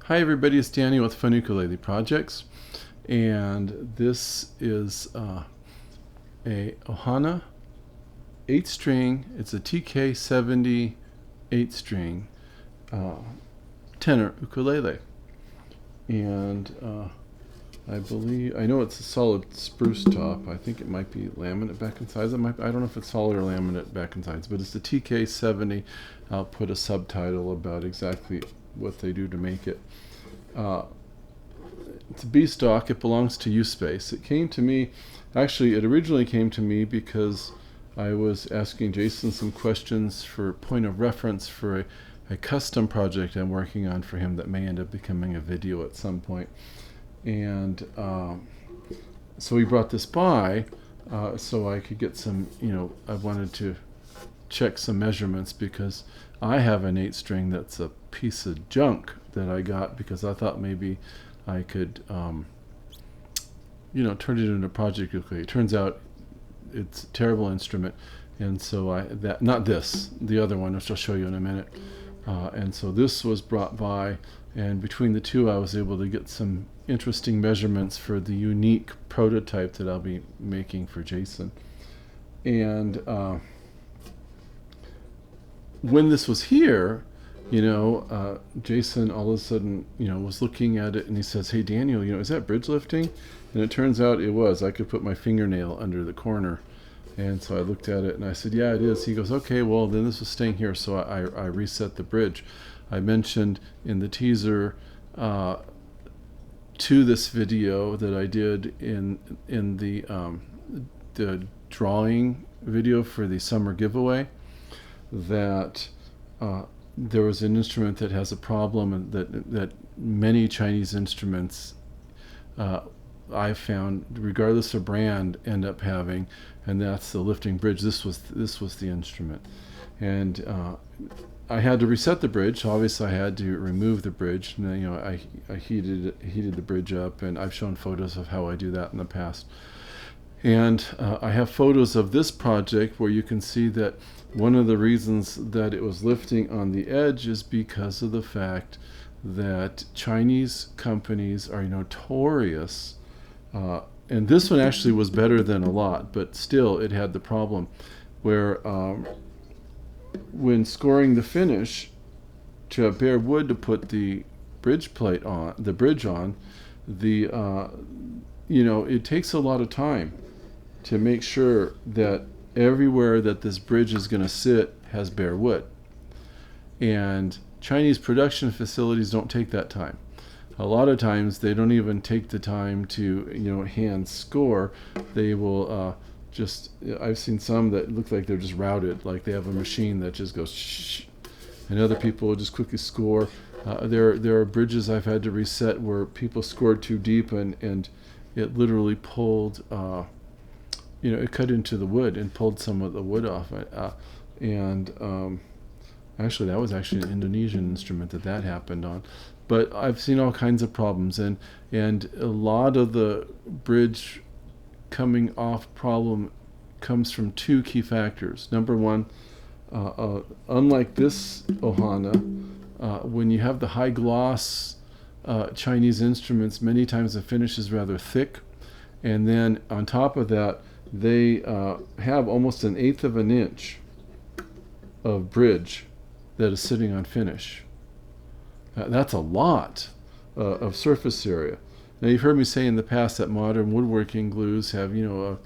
Hi everybody, it's Daniel with Funukulele Projects, and this is a Ohana 8 string. It's a TK-70-8 string tenor ukulele, and I know it's a solid spruce top. I think it might be laminate back and sides. I don't know if it's solid or laminate back and sides, but it's the TK-70. I'll put a subtitle about exactly what they do to make it. It's a B stock. It belongs to U-Space. It came to me, actually it originally came to me because I was asking Jason some questions for point of reference for a custom project I'm working on for him that may end up becoming a video at some point. And so he brought this by so I could get some, I wanted to check some measurements because I have an 8 string that's a piece of junk that I got because I thought maybe I could turn it into a project ukulele. It turns out it's a terrible instrument, and so not this, the other one, which I'll show you in a minute. And so this was brought by, and between the two I was able to get some interesting measurements for the unique prototype that I'll be making for Jason. And when this was here, Jason all of a sudden, was looking at it and he says, "Hey Daniel, is that bridge lifting?" And it turns out it was. I could put my fingernail under the corner. And so I looked at it and I said, "Yeah, it is." He goes, "Okay, well then this was staying here." So I reset the bridge. I mentioned in the teaser to this video that I did in the drawing video for the summer giveaway that there was an instrument that has a problem that many Chinese instruments I've found, regardless of brand, end up having, and that's the lifting bridge. This was the instrument, and I had to reset the bridge. So obviously, I had to remove the bridge. And, I heated the bridge up, and I've shown photos of how I do that in the past. And I have photos of this project where you can see that one of the reasons that it was lifting on the edge is because of the fact that Chinese companies are notorious, and this one actually was better than a lot, but still it had the problem where when scoring the finish to have bare wood to put the bridge on, it takes a lot of time to make sure that everywhere that this bridge is going to sit has bare wood. And Chinese production facilities don't take that time. A lot of times they don't even take the time to hand score. They will I've seen some that look like they're just routed, like they have a machine that just goes shh, and other people will just quickly score. There are bridges I've had to reset where people scored too deep and it literally pulled it cut into the wood and pulled some of the wood off. Actually, that was actually an Indonesian instrument that happened on. But I've seen all kinds of problems, and a lot of the bridge coming off problem comes from two key factors. Number one, unlike this Ohana, when you have the high gloss Chinese instruments, many times the finish is rather thick, and then on top of that, they have almost 1/8 of an inch of bridge that is sitting on finish. That's a lot of surface area. Now you've heard me say in the past that modern woodworking glues have a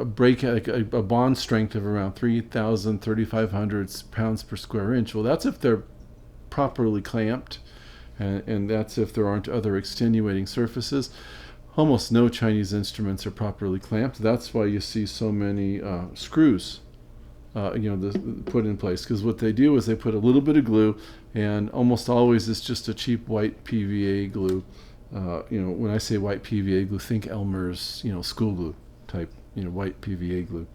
break, like a bond strength of around 3,500 pounds per square inch. Well, that's if they're properly clamped. And that's if there aren't other extenuating surfaces. Almost no Chinese instruments are properly clamped. That's why you see so many screws put in place, because what they do is they put a little bit of glue, and almost always it's just a cheap white PVA glue. When I say white PVA glue, think Elmer's school glue type white PVA glue.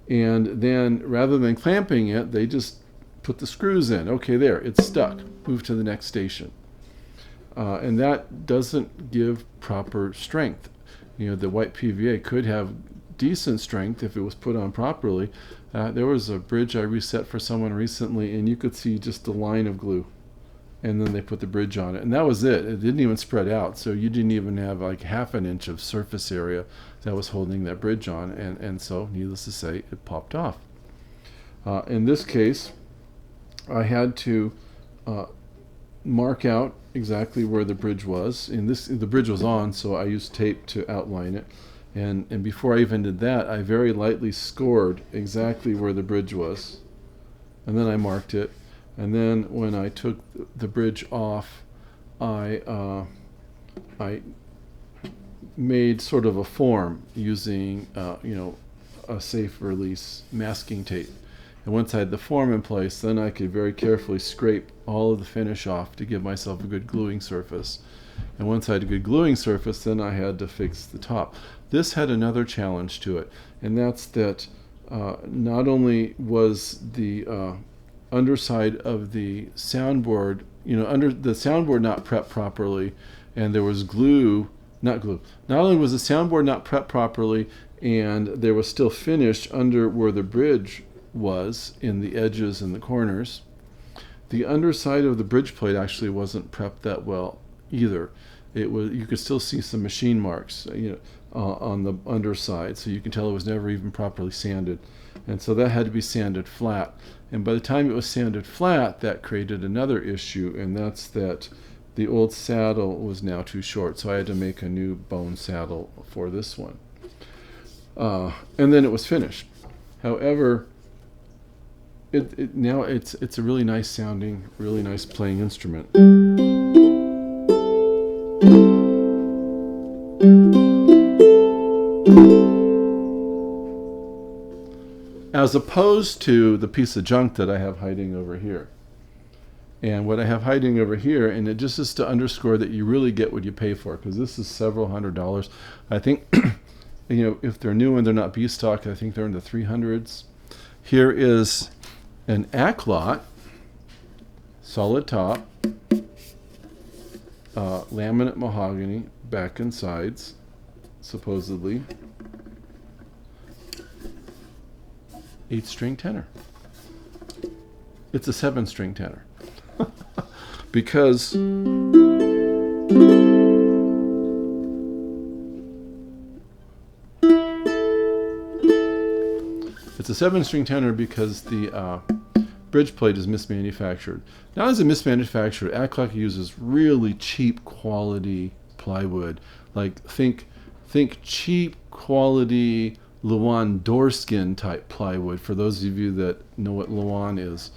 And then rather than clamping it, they just put the screws in. Okay, there, it's stuck. Move to the next station. And that doesn't give proper strength. The white PVA could have decent strength if it was put on properly. There was a bridge I reset for someone recently, and you could see just a line of glue, and then they put the bridge on it, and that was it. It didn't even spread out, so you didn't even have like half an inch of surface area that was holding that bridge on, and so needless to say, it popped off. In this case, I had to mark out exactly where the bridge was. The bridge was on, so I used tape to outline it. And before I even did that, I very lightly scored exactly where the bridge was. And then I marked it. And then when I took the bridge off, I made sort of a form using a safe release masking tape. And once I had the form in place, then I could very carefully scrape all of the finish off to give myself a good gluing surface. And once I had a good gluing surface, then I had to fix the top. This had another challenge to it, and that's that not only was the underside of the soundboard, under the soundboard not prepped properly, and there was not only was the soundboard not prepped properly, and there was still finish under where the bridge was in the edges and the corners, the underside of the bridge plate actually wasn't prepped that well either. You could still see some machine marks, on the underside, so you can tell it was never even properly sanded, and so that had to be sanded flat. And by the time it was sanded flat, that created another issue, and that's that the old saddle was now too short, so I had to make a new bone saddle for this one. And then it was finished. However, now it's a really nice sounding, really nice playing instrument. As opposed to the piece of junk that I have hiding over here. And what I have hiding over here, and it just is to underscore that you really get what you pay for, because this is several $100s. I think, if they're new and they're not B-stock, I think they're in the 300s. Here is an Aklot, solid top, laminate mahogany, back and sides, supposedly. 8-string tenor. It's a 7-string tenor. Because it's a 7-string tenor because the bridge plate is mismanufactured. Not as a mismanufactured, Aklot uses really cheap quality plywood. Like think cheap quality Luan doorskin type plywood, for those of you that know what Luan is.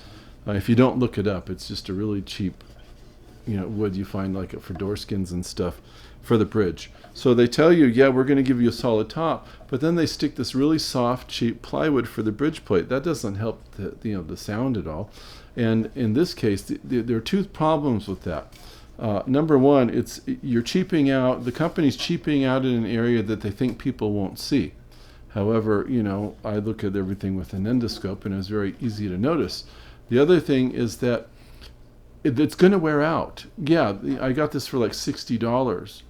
If you don't, look it up. It's just a really cheap wood you find like it for doorskins and stuff for the bridge. So they tell you, yeah, we're going to give you a solid top, but then they stick this really soft, cheap plywood for the bridge plate. That doesn't help the sound at all. And in this case, there are two problems with that. Number one, you're cheaping out. The company's cheaping out in an area that they think people won't see. However, I look at everything with an endoscope, and it's very easy to notice. The other thing is that it's going to wear out. Yeah, I got this for like $60.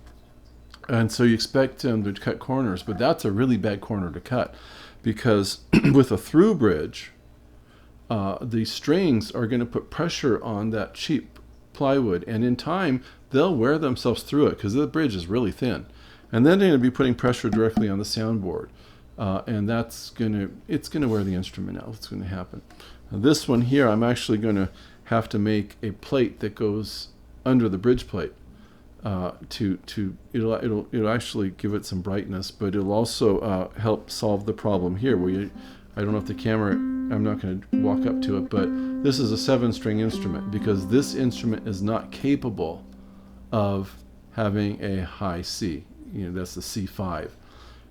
And so you expect them to cut corners, but that's a really bad corner to cut, because with a through bridge, the strings are going to put pressure on that cheap plywood, and in time, they'll wear themselves through it because the bridge is really thin. And then they're going to be putting pressure directly on the soundboard. And it's going to wear the instrument out. What's going to happen? Now, this one here, I'm actually going to have to make a plate that goes under the bridge plate. It'll actually give it some brightness, but it'll also help solve the problem here. I don't know if the camera, I'm not going to walk up to it, but this is a 7-string instrument, because this instrument is not capable of having a high C. That's the C5.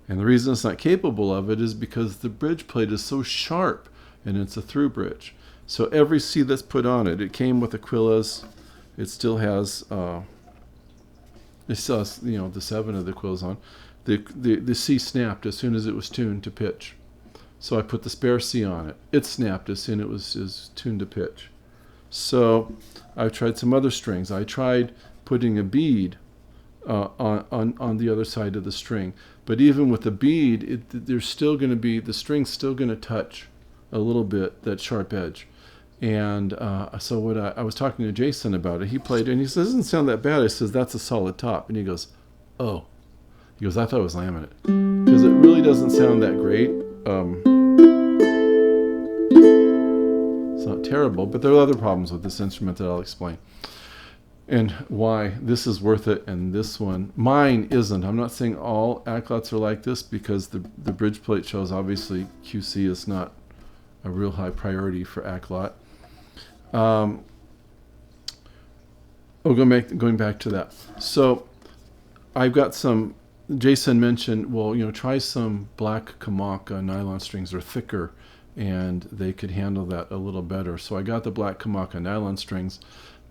And the reason it's not capable of it is because the bridge plate is so sharp, and it's a through bridge. So every C that's put on it, it came with ukuleles. It still has, the 7 of the quills on. The C snapped as soon as it was tuned to pitch. So I put the spare C on it. It snapped as soon as it was tuned to pitch. So I've tried some other strings. I tried putting a bead on the other side of the string. But even with the bead, there's still going to be, the string's still going to touch a little bit that sharp edge. And so what I was talking to Jason about it. He played it and he says, "It doesn't sound that bad." I says, "That's a solid top." And he goes, "Oh." He goes, "I thought it was laminate." Because it really doesn't sound that great. It's not terrible, but there are other problems with this instrument that I'll explain. And why this is worth it and this one, mine isn't. I'm not saying all Aklots are like this, because the bridge plate shows obviously QC is not a real high priority for Aklot. Going back to that. So I've got some, Jason mentioned, well, try some black Kamaka nylon strings. They're thicker and they could handle that a little better. So I got the black Kamaka nylon strings,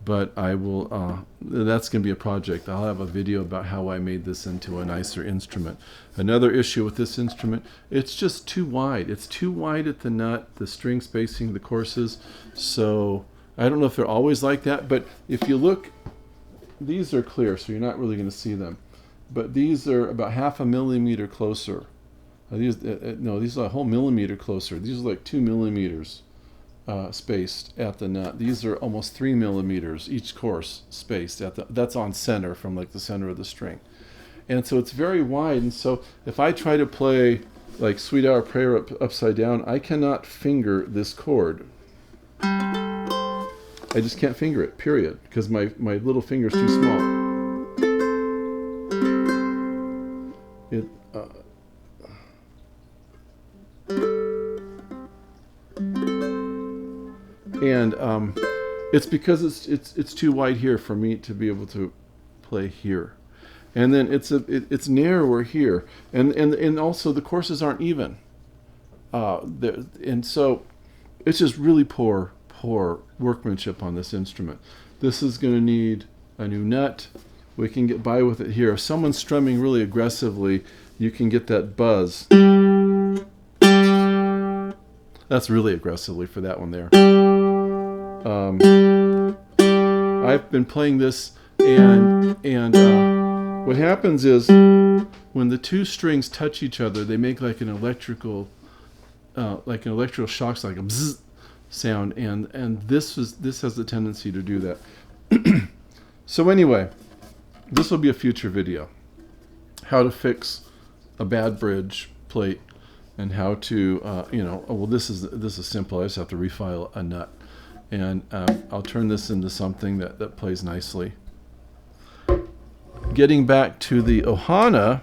but I will, that's going to be a project. I'll have a video about how I made this into a nicer instrument. Another issue with this instrument, it's just too wide. It's too wide at the nut, the string spacing, the courses. So I don't know if they're always like that, but if you look, these are clear, so you're not really going to see them. But these are about 0.5 millimeter closer. These are a whole millimeter closer. These are like 2 millimeters spaced at the nut. These are almost 3 millimeters each course spaced at that's on center, from like the center of the string. And so it's very wide. And so if I try to play like Sweet Hour Prayer upside down, I cannot finger this chord. I just can't finger it, period, because my little finger's too small. And it's because it's too wide here for me to be able to play here, and then it's narrower here, and also the courses aren't even, and so it's just really poor workmanship on this instrument. This is going to need a new nut. We can get by with it here. If someone's strumming really aggressively, you can get that buzz. That's really aggressively for that one there. I've been playing this, and what happens is when the two strings touch each other, they make like an electrical shocks, like a bzzz sound, and this has the tendency to do that. So anyway, this will be a future video. How to fix a bad bridge plate, and how to this is simple. I just have to refile a nut, and I'll turn this into something that plays nicely. Getting back to the Ohana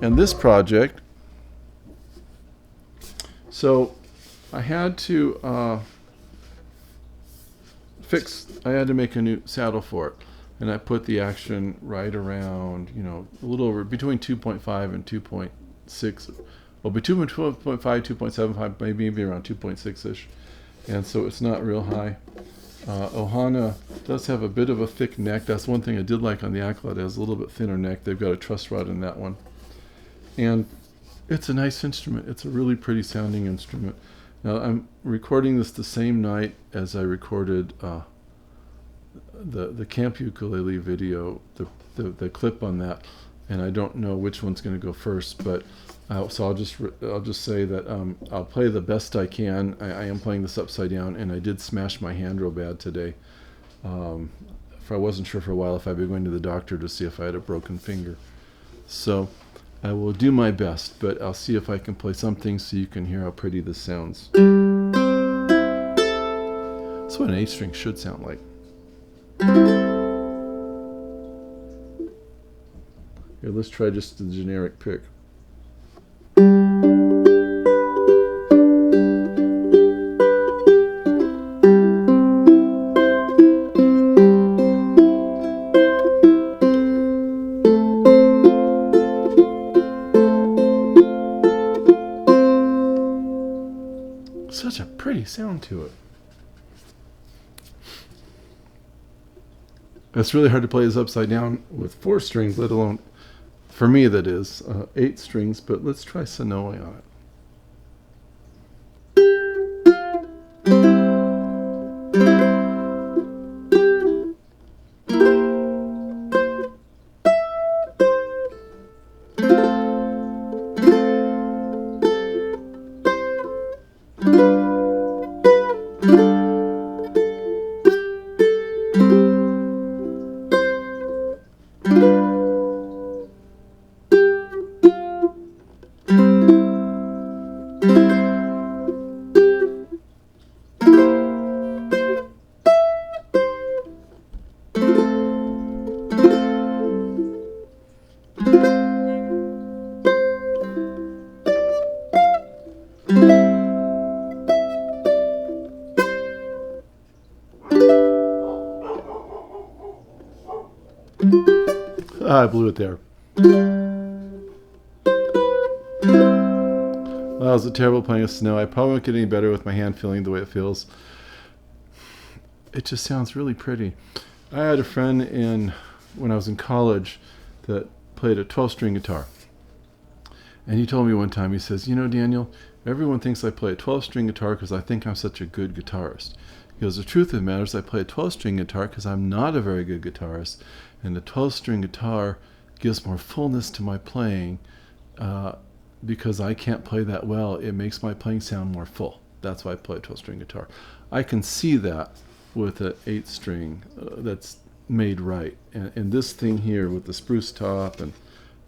and this project, so I had to I had to make a new saddle for it, and I put the action right around, a little over, between 2.5 and 2.6, well, between 2.5, 2.75, maybe around 2.6-ish, and so it's not real high. Ohana does have a bit of a thick neck. That's one thing I did like on the Aklot. It has a little bit thinner neck. They've got a truss rod in that one, and it's a nice instrument. It's a really pretty sounding instrument. Now I'm recording this the same night as I recorded the camp ukulele video, the clip on that, and I don't know which one's going to go first, but so I'll just say that I'll play the best I can. I am playing this upside down, and I did smash my hand real bad today. I wasn't sure for a while if I'd be going to the doctor to see if I had a broken finger. So I will do my best, but I'll see if I can play something so you can hear how pretty this sounds. That's what an 8-string should sound like. Here, let's try just the generic pick. Such a pretty sound to it. It's really hard to play this upside down with 4 strings, let alone, for me that is, 8 strings, but let's try Sonoe on it. I blew it there. That was a terrible playing of snow. I probably won't get any better with my hand feeling the way it feels. It just sounds really pretty. I had a friend when I was in college that played a 12-string guitar. And he told me one time, he says, Daniel, everyone thinks I play a 12-string guitar because I think I'm such a good guitarist. He goes, the truth of the matter is I play a 12-string guitar because I'm not a very good guitarist. And the 12-string guitar gives more fullness to my playing because I can't play that well. It makes my playing sound more full. That's why I play a 12-string guitar. I can see that with an 8-string that's made right. And this thing here with the spruce top and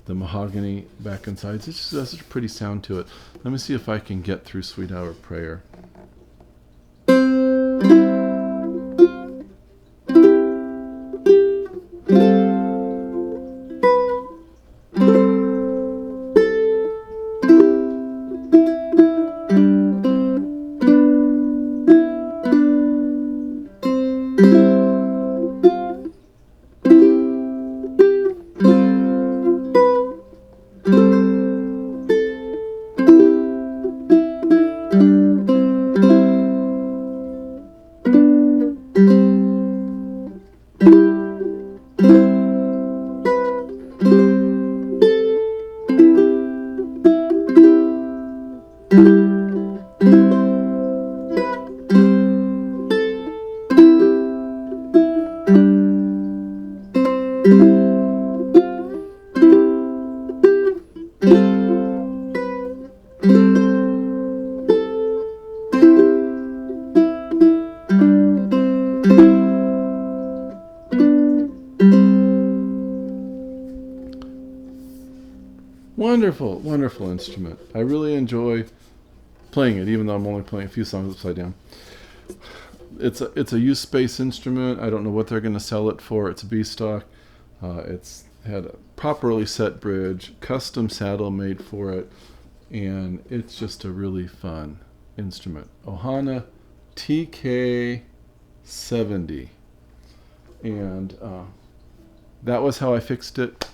the mahogany back and sides, it just has such a pretty sound to it. Let me see if I can get through Sweet Hour Prayer. Wonderful, wonderful instrument. I really enjoy playing it, even though I'm only playing a few songs upside down. It's a use space instrument. I don't know what they're going to sell it for. It's a B stock. It's had a properly set bridge, custom saddle made for it, and it's just a really fun instrument. Ohana TK-70, and that was how I fixed it.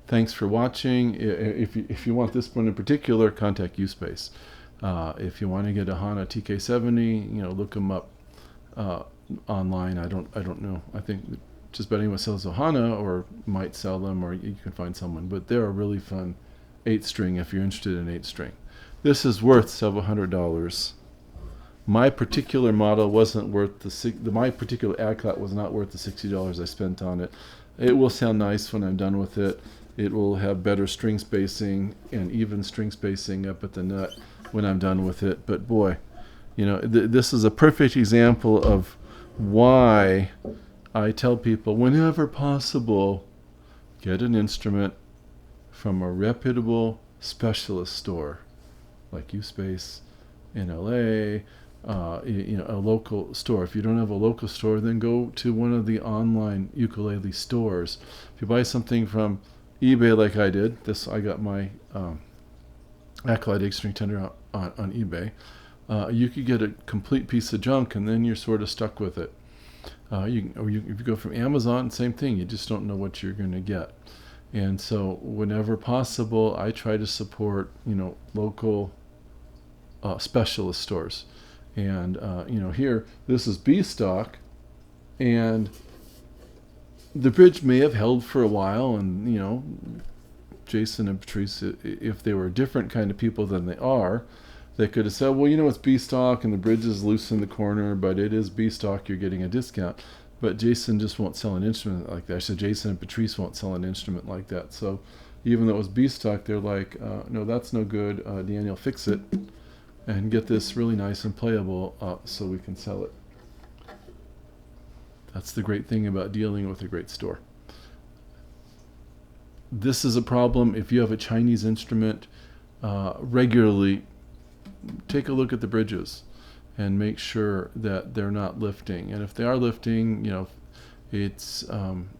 Thanks for watching. If you want this one in particular, contact Uspace. If you want to get Ohana TK-70, look them up online. I don't know. I think just about anyone sells Ohana or might sell them, or you can find someone. But they're a really fun 8-string if you're interested in 8-string. This is worth several $100s. My particular model wasn't worth my particular Aklot was not worth the $60 I spent on it. It will sound nice when I'm done with it. It will have better string spacing and even string spacing up at the nut when I'm done with it. But boy, this is a perfect example of why I tell people, whenever possible, get an instrument from a reputable specialist store like Uspace in LA, a local store. If you don't have a local store, then go to one of the online ukulele stores. If you buy something from eBay like I did, I got my Aklot 8-string Tenor on eBay. You could get a complete piece of junk, and then you're sort of stuck with it. If you go from Amazon, same thing. You just don't know what you're going to get. And so, whenever possible, I try to support local specialist stores. And here, this is B stock, and the bridge may have held for a while, and Jason and Patrice, if they were a different kind of people than they are, they could have said, well, it's B stock and the bridge is loose in the corner, but it is B stock, you're getting a discount. But Jason just won't sell an instrument like that. So Jason and Patrice won't sell an instrument like that. So even though it was B stock, they're like, no, that's no good. Daniel, fix it and get this really nice and playable so we can sell it. That's the great thing about dealing with a great store. This is a problem if you have a Chinese instrument. Regularly take a look at the bridges and make sure that they're not lifting. And if they are lifting, it's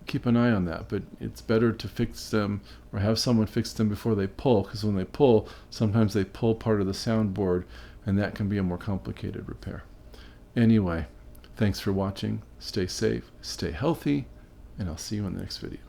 keep an eye on that. But it's better to fix them or have someone fix them before they pull, because when they pull, sometimes they pull part of the soundboard, and that can be a more complicated repair. Anyway, thanks for watching. Stay safe, stay healthy, and I'll see you in the next video.